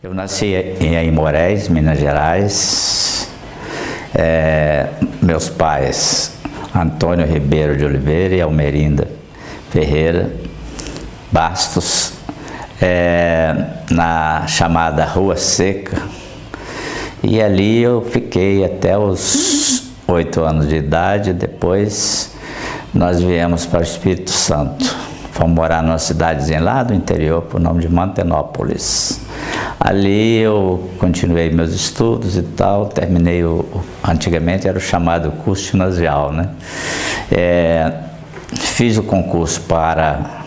Eu nasci em Aimorés, Minas Gerais. Meus pais, Antônio Ribeiro de Oliveira e Almerinda Ferreira Bastos, na chamada Rua Seca. E ali eu fiquei até os 8 anos de idade. Depois nós viemos para o Espírito Santo. Fomos morar numa cidadezinha lá do interior, por nome de Mantenópolis. Ali eu continuei meus estudos e tal, terminei antigamente era o chamado curso ginasial, né? Fiz o concurso para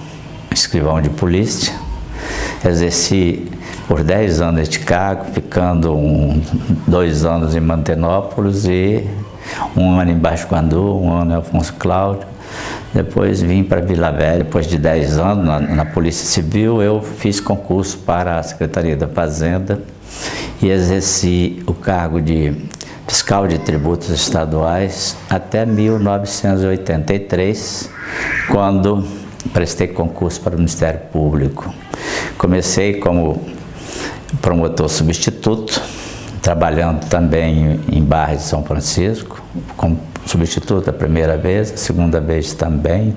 escrivão de polícia, exerci por 10 anos este cargo, ficando 2 anos em Mantenópolis e 1 ano em Baixo Guandu, 1 ano em Afonso Cláudio. Depois vim para Vila Velha, depois de 10 anos na Polícia Civil, eu fiz concurso para a Secretaria da Fazenda e exerci o cargo de fiscal de tributos estaduais até 1983, quando prestei concurso para o Ministério Público. Comecei como promotor substituto, trabalhando também em Barra de São Francisco, como substituto a primeira vez, a segunda vez também,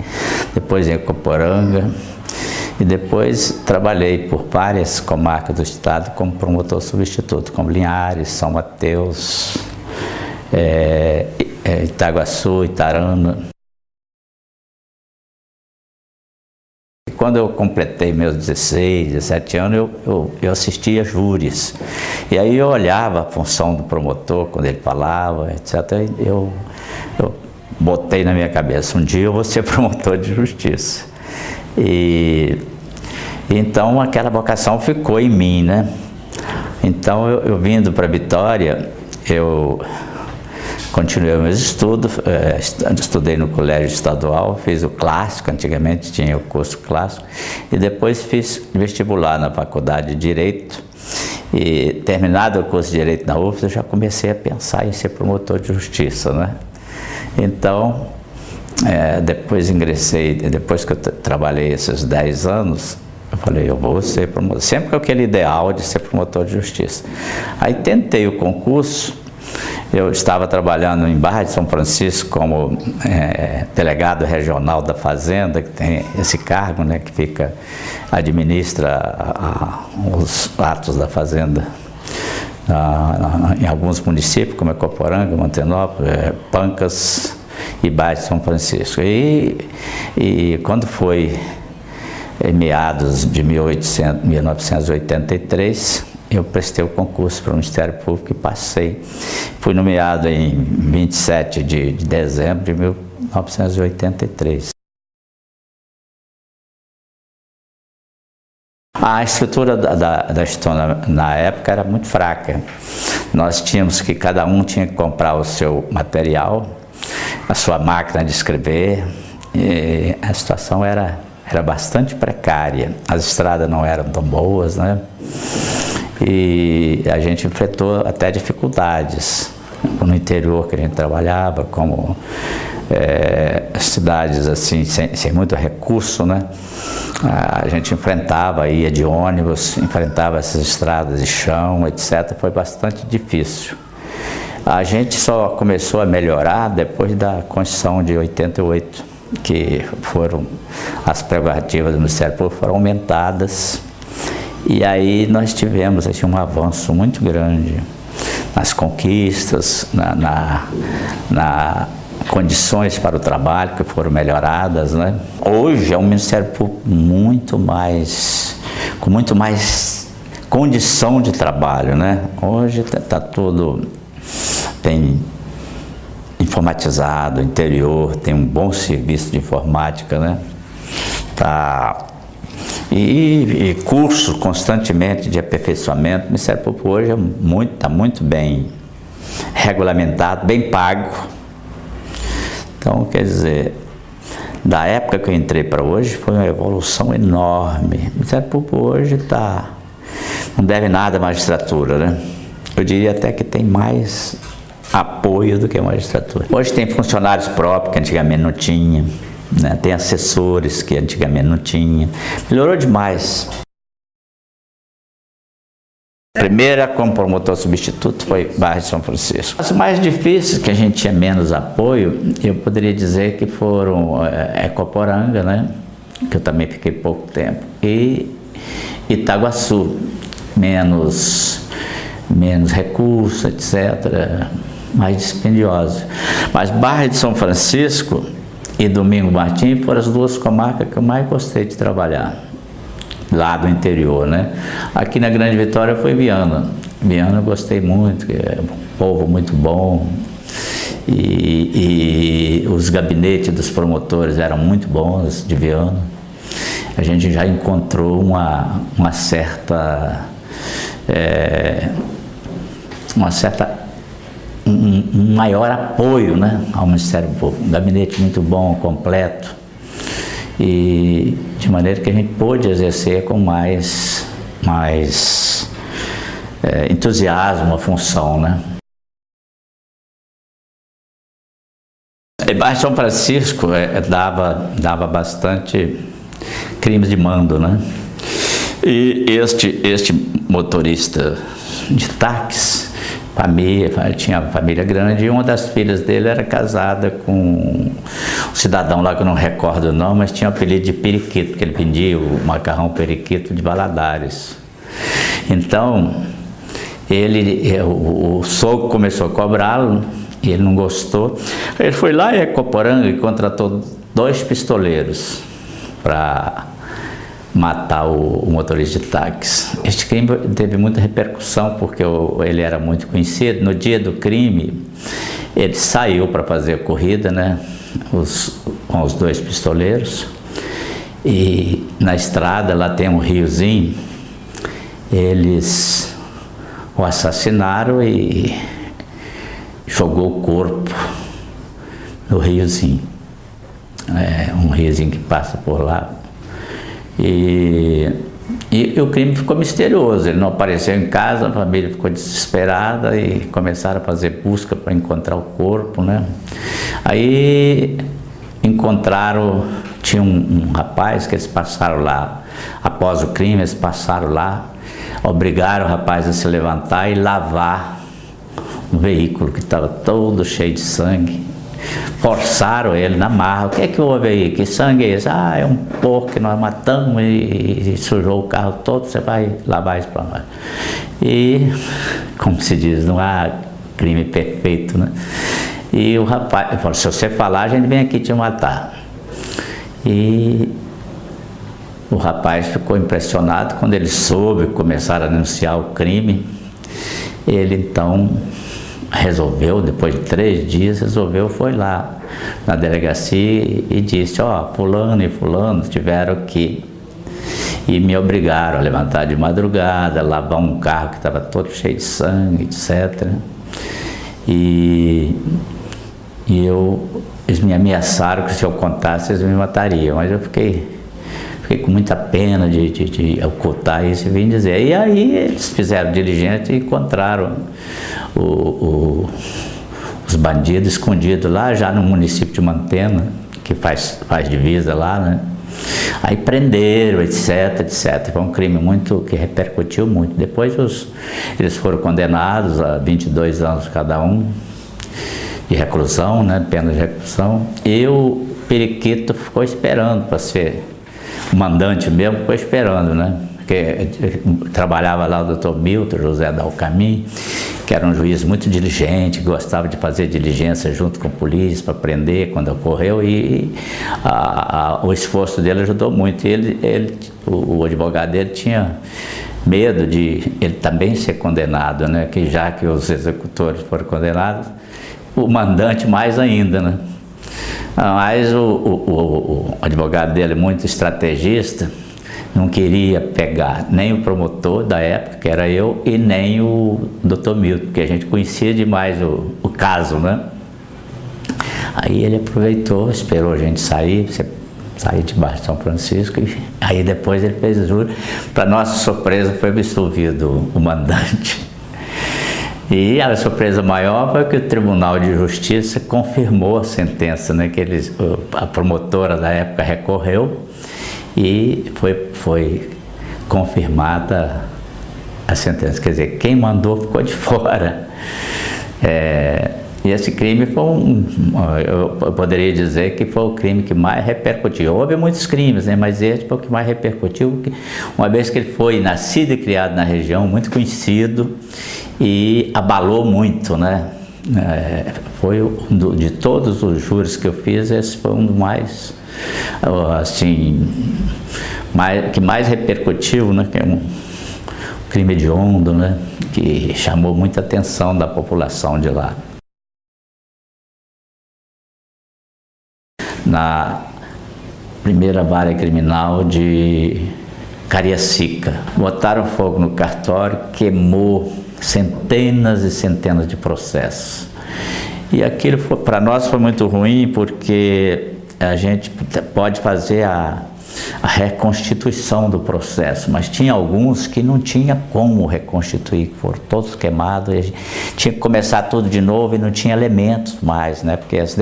depois em Coporanga, e depois trabalhei por várias comarcas do estado como promotor substituto, como Linhares, São Mateus, Itaguaçu, Itarana. Quando eu completei meus 16, 17 anos, eu assistia júris. E aí eu olhava a função do promotor, quando ele falava, etc. Eu botei na minha cabeça, um dia eu vou ser promotor de justiça. E então aquela vocação ficou em mim, né? Então eu vindo para Vitória, eu continuei meus estudos, estudei no colégio estadual, fiz o clássico, antigamente tinha o curso clássico, e depois fiz vestibular na faculdade de Direito, e terminado o curso de Direito na UFS, eu já comecei a pensar em ser promotor de justiça, né? Então, depois que eu trabalhei esses 10 anos, eu falei, eu vou ser promotor, sempre com aquele ideal de ser promotor de justiça. Aí tentei o concurso. Eu estava trabalhando em Barra de São Francisco como delegado regional da Fazenda, que tem esse cargo, né, que administra os atos da Fazenda em alguns municípios, como Coporanga, Mantenópolis, Pancas e Barra de São Francisco. E quando foi em meados de 1983, eu prestei o concurso para o Ministério Público e passei. Fui nomeado em 27 de dezembro de 1983. A estrutura da história na época era muito fraca. Nós tínhamos que, cada um tinha que comprar o seu material, a sua máquina de escrever, e a situação era bastante precária. As estradas não eram tão boas, né? E a gente enfrentou até dificuldades no interior que a gente trabalhava, como cidades assim, sem muito recurso, né? A gente ia de ônibus, enfrentava essas estradas de chão, etc. Foi bastante difícil. A gente só começou a melhorar depois da Constituição de 88, que as prerrogativas do Ministério Público foram aumentadas. E aí nós tivemos assim, um avanço muito grande nas conquistas, na condições para o trabalho que foram melhoradas, né? Hoje é um Ministério Público com muito mais condição de trabalho, né? Hoje está tudo tem informatizado, interior, tem um bom serviço de informática, né? E curso constantemente de aperfeiçoamento. O Ministério Público hoje está muito bem regulamentado, bem pago. Então, quer dizer, da época que eu entrei para hoje, foi uma evolução enorme. O Ministério Público hoje não deve nada à magistratura, né? Eu diria até que tem mais apoio do que a magistratura. Hoje tem funcionários próprios que antigamente não tinha. Né? Tem assessores que antigamente não tinha. Melhorou demais. A primeira como promotor substituto foi bairro de São Francisco. As mais difíceis, que a gente tinha menos apoio, eu poderia dizer que foram Ecoporanga, né? Que eu também fiquei pouco tempo, e Itaguaçu, menos recursos, etc., mais dispendiosa. Mas bairro de São Francisco e Domingo Martins foram as duas comarcas que eu mais gostei de trabalhar, lá do interior, né? Aqui na Grande Vitória foi Viana. Viana eu gostei muito, é um povo muito bom, e os gabinetes dos promotores eram muito bons de Viana. A gente já encontrou um maior apoio, né, ao Ministério Público, um gabinete muito bom, completo, e de maneira que a gente pôde exercer com mais entusiasmo a função, né. E bairro São Francisco dava bastante crimes de mando, né. E este motorista de táxi, tinha família grande, e uma das filhas dele era casada com um cidadão lá que eu não recordo não, mas tinha o apelido de Periquito, porque ele vendia o macarrão Periquito de Valadares. Então, o sogro começou a cobrá-lo, e ele não gostou. Ele foi lá em Ecoporanga e contratou 2 pistoleiros para matar o motorista de táxi. Este crime teve muita repercussão porque ele era muito conhecido. No dia do crime, ele saiu para fazer a corrida, né, com os 2 pistoleiros, e na estrada lá tem um riozinho. Eles o assassinaram e jogou o corpo no riozinho. É um riozinho que passa por lá. E o crime ficou misterioso, ele não apareceu em casa, a família ficou desesperada e começaram a fazer busca para encontrar o corpo, né? Aí tinha um rapaz que eles passaram lá, após o crime eles passaram lá, obrigaram o rapaz a se levantar e lavar um veículo que estava todo cheio de sangue. Forçaram ele na marra. O que é que houve aí? Que sangue é esse? Ah, é um porco que nós matamos e sujou o carro todo, você vai lavar isso para nós. E, como se diz, não há crime perfeito, né? E o rapaz falou, se você falar, a gente vem aqui te matar. E o rapaz ficou impressionado quando ele soube, começaram a denunciar o crime. Ele então resolveu, depois de 3 dias, foi lá na delegacia e disse, ó, fulano e fulano tiveram que, e me obrigaram a levantar de madrugada, lavar um carro que estava todo cheio de sangue, etc. Eles me ameaçaram que se eu contasse eles me matariam, mas eu fiquei com muita pena de ocultar isso e vim dizer. E aí eles fizeram diligência e encontraram os bandidos escondidos lá, já no município de Mantena, que faz divisa lá, né? Aí prenderam, etc, etc. Foi um crime que repercutiu muito. Depois eles foram condenados a 22 anos cada um de reclusão, né? Pena de reclusão. E o Periquito ficou esperando para ser o mandante mesmo, ficou esperando, né? Porque trabalhava lá o Dr. Milton José Dalcamin, que era um juiz muito diligente, que gostava de fazer diligência junto com a polícia para prender quando ocorreu, e o esforço dele ajudou muito. O advogado dele tinha medo de ele também ser condenado, né? Que já que os executores foram condenados, o mandante mais ainda, né? Mas o advogado dele, muito estrategista, não queria pegar nem o promotor da época, que era eu, e nem o Dr. Milton, porque a gente conhecia demais o caso, né? Aí ele aproveitou, esperou a gente sair de baixo de São Francisco, e aí depois ele fez o júri. Para nossa surpresa, foi absolvido o mandante. E a surpresa maior foi que o Tribunal de Justiça confirmou a sentença, né? Que a promotora da época recorreu e foi confirmada a sentença, quer dizer, quem mandou ficou de fora. E esse crime foi eu poderia dizer que foi o crime que mais repercutiu. Houve muitos crimes, né? Mas esse foi o que mais repercutiu, uma vez que ele foi nascido e criado na região, muito conhecido e abalou muito, né? De todos os júris que eu fiz, esse foi um dos mais, assim, que mais repercutiu, né? Que é um crime hediondo, né? Que chamou muita atenção da população de lá. Na primeira vara criminal de Cariacica, botaram fogo no cartório, queimou centenas e centenas de processos. E aquilo para nós foi muito ruim, porque a gente pode fazer a reconstituição do processo, mas tinha alguns que não tinha como reconstituir, foram todos queimados, e a gente tinha que começar tudo de novo e não tinha elementos mais, né? Porque as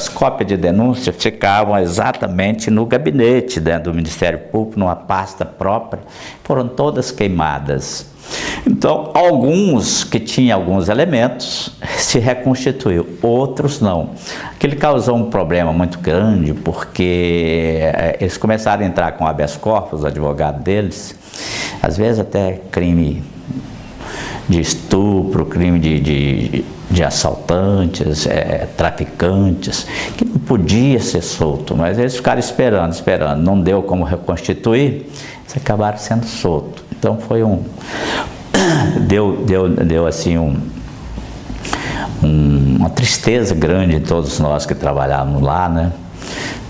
cópias de denúncia ficavam exatamente no gabinete, né, do Ministério Público, numa pasta própria, foram todas queimadas. Então, alguns que tinham alguns elementos se reconstituiu, outros não. Aquilo causou um problema muito grande, porque eles começaram a entrar com habeas corpus, os advogados deles, às vezes até crime de estupro, crime de assaltantes, traficantes, que não podia ser solto, mas eles ficaram esperando, não deu como reconstituir, eles acabaram sendo soltos. Então foi deu assim uma tristeza grande em todos nós que trabalhávamos lá, né?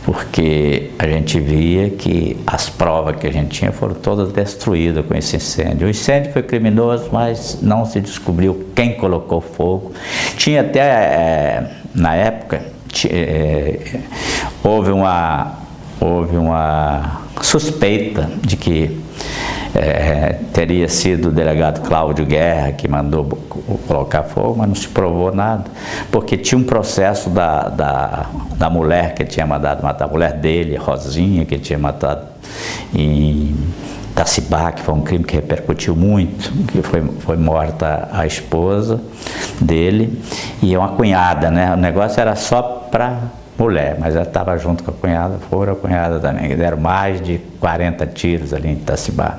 Porque a gente via que as provas que a gente tinha foram todas destruídas com esse incêndio. O incêndio foi criminoso, mas não se descobriu quem colocou fogo. Tinha até, na época, houve uma suspeita de que teria sido o delegado Cláudio Guerra que mandou colocar fogo, mas não se provou nada, porque tinha um processo da mulher que tinha mandado matar, a mulher dele, Rosinha, que tinha matado em Tacibá, que foi um crime que repercutiu muito, que foi morta a esposa dele e uma cunhada, né? O negócio era só para mulher, mas ela estava junto com a cunhada, a cunhada também, deram mais de 40 tiros ali em Tacibá.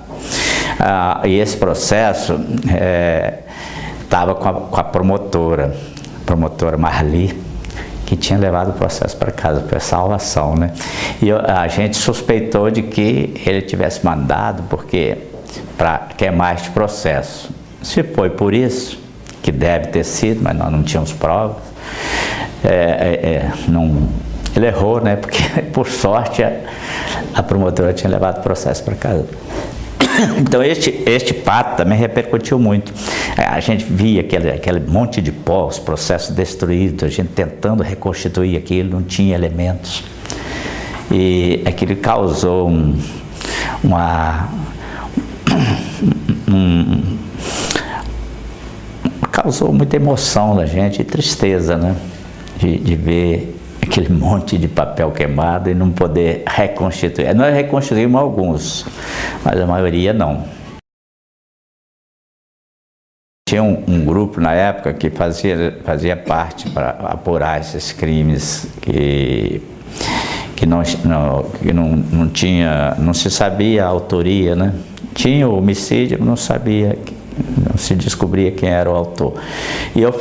E esse processo estava com a promotora Marli, que tinha levado o processo para casa, foi salvação, né? E a gente suspeitou de que ele tivesse mandado para queimar este processo. Se foi por isso, que deve ter sido, mas nós não tínhamos provas, ele errou, né? Porque, por sorte, a promotora tinha levado o processo para casa. Então, este fato também repercutiu muito. A gente via aquele monte de pó, os processos destruídos, a gente tentando reconstituir aquilo, não tinha elementos. E aquilo causou causou muita emoção na gente e tristeza, né? De ver aquele monte de papel queimado e não poder reconstituir. Nós reconstruímos alguns, mas a maioria não. Tinha um grupo na época que fazia parte para apurar esses crimes que não se sabia a autoria, né? Tinha o homicídio, não se descobria quem era o autor. E eu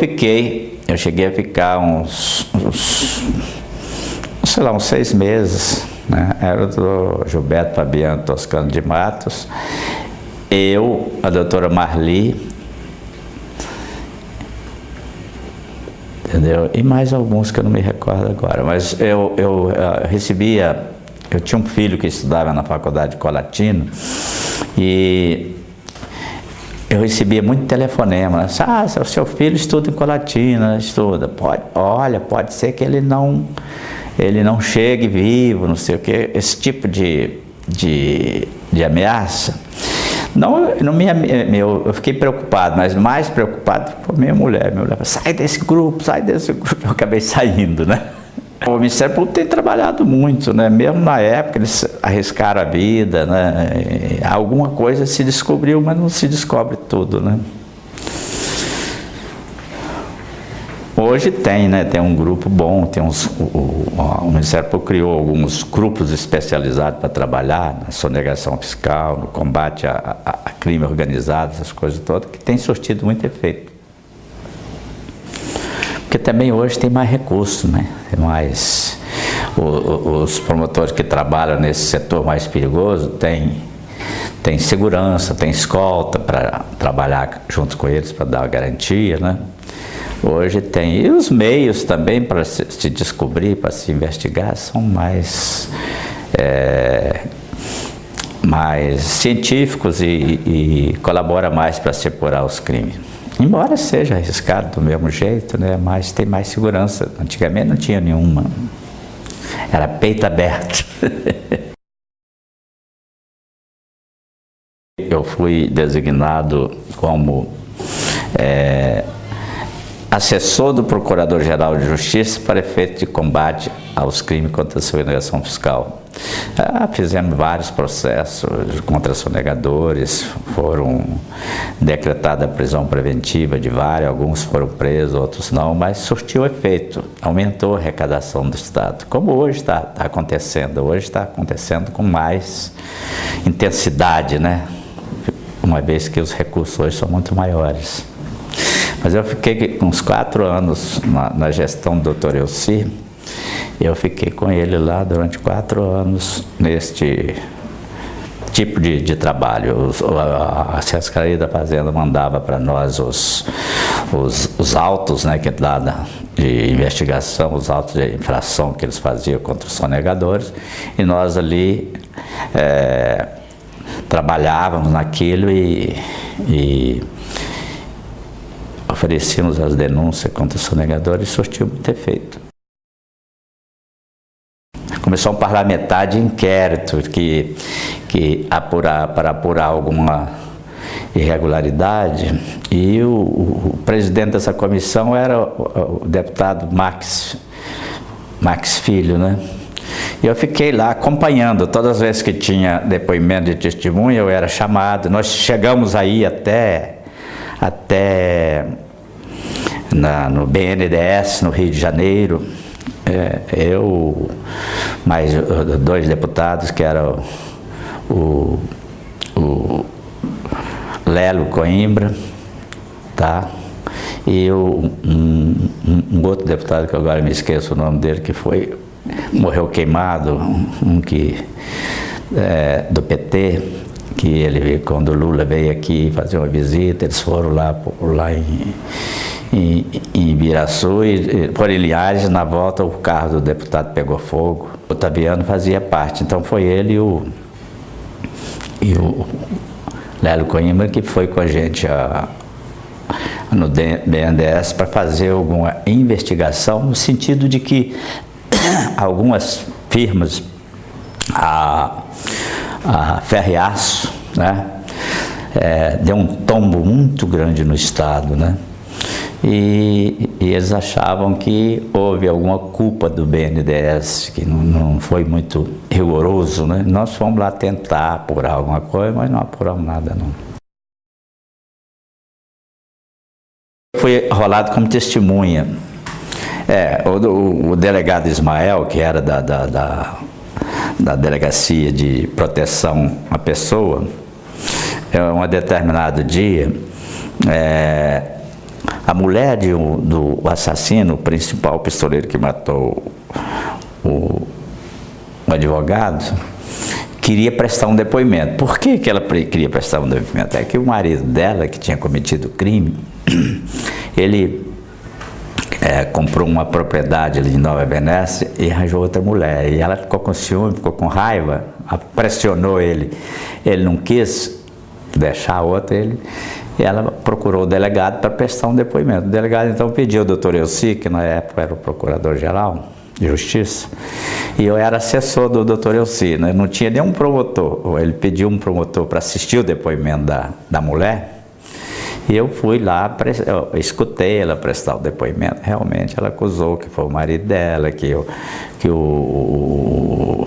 cheguei a ficar uns 6 meses, né? Era do Gilberto Fabiano Toscano de Matos, eu, a doutora Marli, entendeu? E mais alguns que eu não me recordo agora, mas eu tinha um filho que estudava na faculdade de Colatina e eu recebia muito telefonema, o seu filho estuda em Colatina, estuda, pode ser que ele não chegue vivo, não sei o que, esse tipo de ameaça. Eu fiquei preocupado, mas mais preocupado foi minha mulher. Minha mulher falou, sai desse grupo, eu acabei saindo, né? O Ministério Público tem trabalhado muito, né? Mesmo na época eles arriscaram a vida, né? Alguma coisa se descobriu, mas não se descobre tudo, né? Hoje tem, né? Tem um grupo bom, tem o Ministério Público criou alguns grupos especializados para trabalhar na sonegação fiscal, no combate a crime organizado, essas coisas todas, que tem surtido muito efeito. Porque também hoje tem mais recursos, né? Tem mais... Os promotores que trabalham nesse setor mais perigoso tem segurança, tem escolta para trabalhar junto com eles, para dar garantia, né? Hoje tem. E os meios também para se descobrir, para se investigar, são mais científicos e colabora mais para se apurar os crimes. Embora seja arriscado do mesmo jeito, né? Mas tem mais segurança. Antigamente não tinha nenhuma. Era peito aberto. Eu fui designado como assessor do Procurador-Geral de Justiça para efeito de combate aos crimes contra a sonegação fiscal. Fizemos vários processos contra sonegadores, foram decretada a prisão preventiva de vários, alguns foram presos, outros não, mas surtiu efeito, aumentou a arrecadação do Estado, como hoje está acontecendo. Hoje está acontecendo com mais intensidade, né? Uma vez que os recursos hoje são muito maiores. Mas eu fiquei uns 4 anos na gestão do Dr. Elci. Eu fiquei com ele lá durante 4 anos neste tipo de trabalho. A Secretaria da Fazenda mandava para nós os autos, né, de investigação, os autos de infração que eles faziam contra os sonegadores, e nós ali trabalhávamos naquilo e oferecíamos as denúncias contra os sonegadores e surtiu muito efeito. Começou um parlamentar de inquérito para apurar alguma irregularidade, e o presidente dessa comissão era o deputado Max Filho, né? E eu fiquei lá acompanhando, todas as vezes que tinha depoimento de testemunha eu era chamado. Nós chegamos aí até no BNDES, no Rio de Janeiro, eu, mais 2 deputados, que eram o Lélio Coimbra, tá? E um outro deputado, que agora me esqueço o nome dele, que morreu queimado, do PT, que ele, quando o Lula veio aqui fazer uma visita, eles foram lá em Ibiraçu, e por Linhares, na volta o carro do deputado pegou fogo. O Otaviano fazia parte, então foi ele e o Lélio Coimbra que foi com a gente no BNDES para fazer alguma investigação, no sentido de que algumas firmas, a Ferro e Aço, né, deu um tombo muito grande no Estado, né? E eles achavam que houve alguma culpa do BNDES, que não foi muito rigoroso, né? Nós fomos lá tentar apurar alguma coisa, mas não apuramos nada, não. Fui rolado como testemunha. O delegado Ismael, que era da Delegacia de Proteção à Pessoa, um determinado dia, a mulher do assassino, o principal pistoleiro que matou o advogado, queria prestar um depoimento. Por que ela queria prestar um depoimento? É que o marido dela, que tinha cometido o crime, ele comprou uma propriedade ali em Nova Venécia e arranjou outra mulher. E ela ficou com ciúme, ficou com raiva, pressionou ele. Ele não quis deixar a outra, e ela procurou o delegado para prestar um depoimento. O delegado então pediu ao doutor Elci, que na época era o Procurador-Geral de Justiça, e eu era assessor do doutor Elci, né? Não tinha nenhum promotor. Ele pediu um promotor para assistir o depoimento da mulher, E eu fui lá, eu escutei ela prestar o depoimento. Realmente ela acusou que foi o marido dela, que o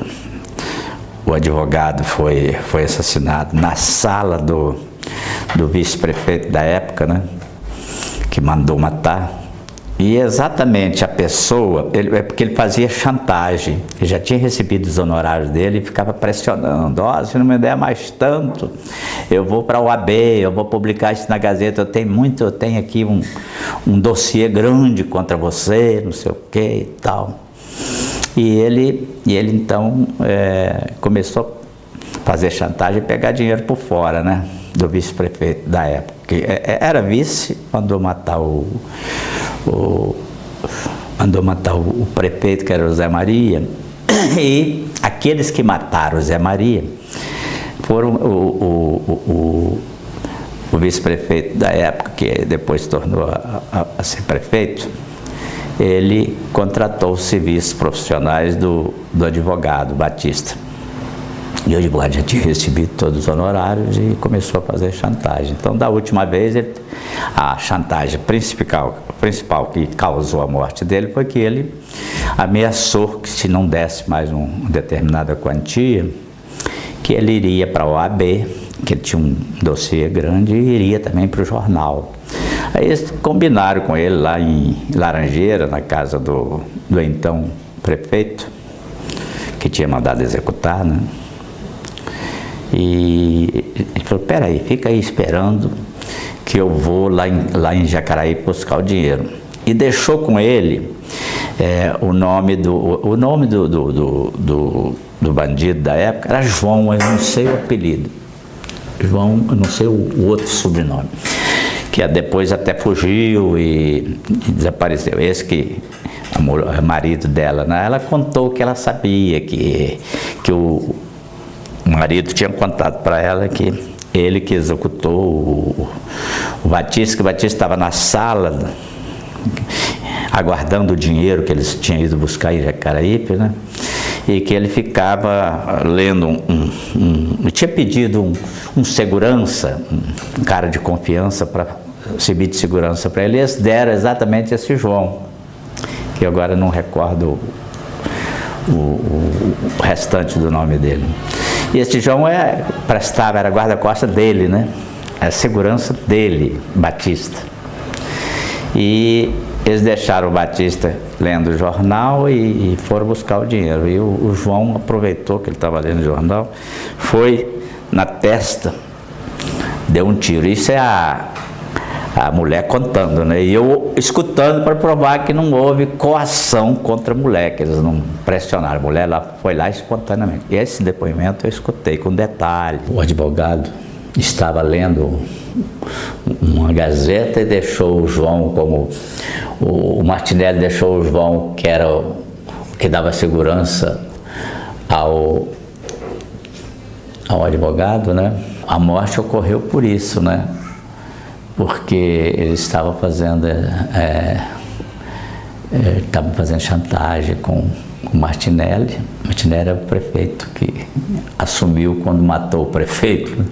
advogado foi assassinado na sala do vice-prefeito da época, né, que mandou matar. E exatamente a pessoa, é porque ele fazia chantagem, ele já tinha recebido os honorários dele e ficava pressionando: ó, se não me der mais tanto, eu vou para a OAB, eu vou publicar isso na Gazeta, eu tenho aqui um dossiê grande contra você, não sei o que e tal. E ele então começou a fazer chantagem e pegar dinheiro por fora, né, do vice-prefeito da época, que era vice, mandou matar o prefeito, que era o Zé Maria, e aqueles que mataram o Zé Maria foram o vice-prefeito da época, que depois se tornou a ser prefeito. Ele contratou os serviços profissionais do advogado Batista. E o advogado já tinha recebido todos os honorários e começou a fazer chantagem. Então, da última vez, a chantagem principal que causou a morte dele foi que ele ameaçou que, se não desse mais uma determinada quantia, que ele iria para a OAB, que ele tinha um dossiê grande, e iria também para o jornal. Aí eles combinaram com ele lá em Laranjeira, na casa do então prefeito, que tinha mandado executar, né? E ele falou: peraí, fica aí esperando que eu vou lá em Jacaraí buscar o dinheiro. E deixou com ele o nome do bandido da época, era João, eu não sei o apelido. João, eu não sei o outro sobrenome, que depois até fugiu e desapareceu. Esse que o marido dela, né? Ela contou que ela sabia que o marido tinha contado para ela que ele que executou o Batista, que o Batista estava na sala aguardando o dinheiro que eles tinham ido buscar em Jacaraípe, né? E que ele ficava lendo tinha pedido um segurança, um cara de confiança, para servir de segurança para ele. Eles deram exatamente esse João, que agora não recordo o restante do nome dele. E esse João era guarda-costas dele, né? Era segurança dele, Batista. E eles deixaram o Batista lendo o jornal e foram buscar o dinheiro. E o João aproveitou que ele estava lendo o jornal, foi na testa, deu um tiro. Isso é a mulher contando, né? E eu escutando para provar que não houve coação contra a mulher, que eles não pressionaram. A mulher foi lá espontaneamente. E esse depoimento eu escutei com detalhe. O advogado estava lendo uma gazeta e deixou o João, como o Martinelli deixou o João, que era o que dava segurança ao advogado, né? A morte ocorreu por isso, né? Porque ele estava fazendo chantagem com o Martinelli. Martinelli era o prefeito que assumiu quando matou o prefeito, né?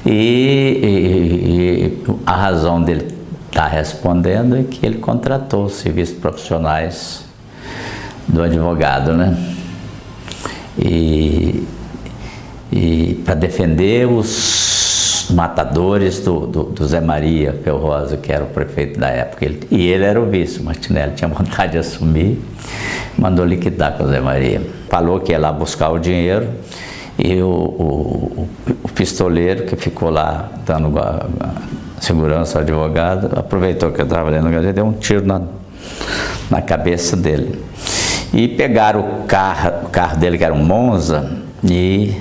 E a razão dele estar respondendo é que ele contratou os serviços profissionais do advogado, né? E para defender os matadores do Zé Maria Felrosa, que era o prefeito da época. E ele era o vice. O Martinelli tinha vontade de assumir, mandou liquidar com o Zé Maria. Falou que ia lá buscar o dinheiro, e o pistoleiro, que ficou lá dando segurança ao advogado, aproveitou que eu estava lendo a gazeta e deu um tiro na cabeça dele. E pegaram o carro dele, que era um Monza, e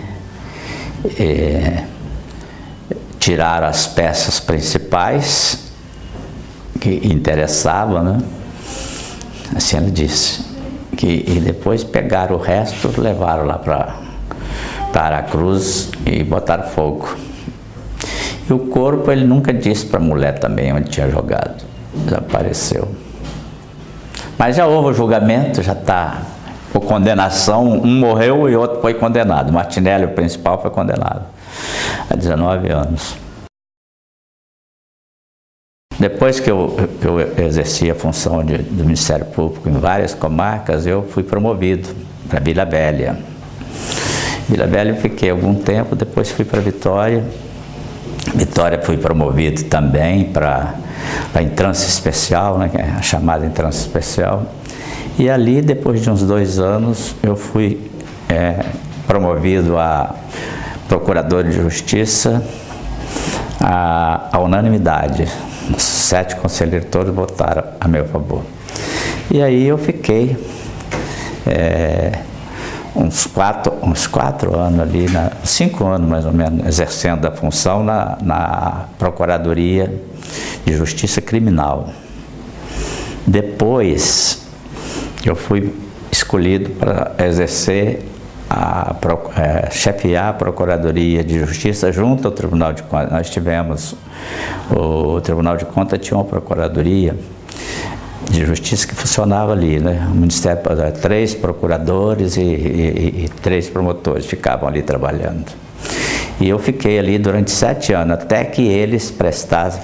tiraram as peças principais que interessavam, né? Assim ele disse. E depois pegaram o resto, levaram lá para Aracruz e botaram fogo. E o corpo ele nunca disse para a mulher também onde tinha jogado. Desapareceu. Mas já houve o julgamento, já está por condenação. Um morreu e outro foi condenado. Martinelli, o principal, foi condenado a 19 anos. Depois que eu exerci a função do Ministério Público em várias comarcas, eu fui promovido para Vila Velha. Vila Velha eu fiquei algum tempo, depois fui para Vitória. Vitória fui promovido também para a entrância especial, né, que é a chamada entrância especial. E ali, depois de uns 2 anos, eu fui promovido a procurador de justiça à unanimidade. Os 7 conselheiros todos votaram a meu favor. E aí eu fiquei uns 4 anos ali, 5 anos mais ou menos, exercendo a função na Procuradoria de Justiça Criminal. Depois eu fui escolhido para exercer chefiar a Procuradoria de Justiça junto ao Tribunal de Contas. Nós tivemos, o Tribunal de Contas tinha uma Procuradoria de Justiça que funcionava ali, né? O Ministério, 3 procuradores e 3 promotores ficavam ali trabalhando. E eu fiquei ali durante 7 anos, até que eles prestassem,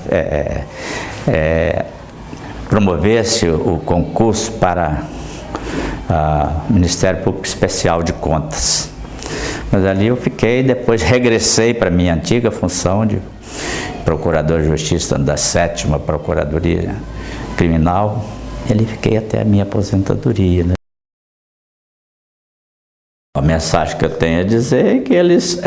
promovesse o concurso para Ministério Público Especial de Contas. Mas ali eu fiquei, depois regressei para a minha antiga função de Procurador de Justiça da 7ª Procuradoria Criminal, e ali fiquei até a minha aposentadoria, né? A mensagem que eu tenho a dizer é que eles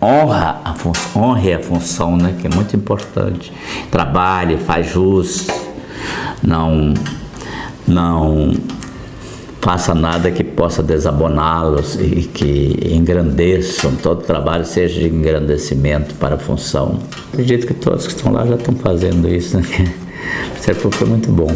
honrem a função, né, que é muito importante. Trabalhe, faz jus, não faça nada que possa desaboná-los e que engrandeçam, todo trabalho seja de engrandecimento para a função. Acredito que todos que estão lá já estão fazendo isso, né? Isso foi muito bom.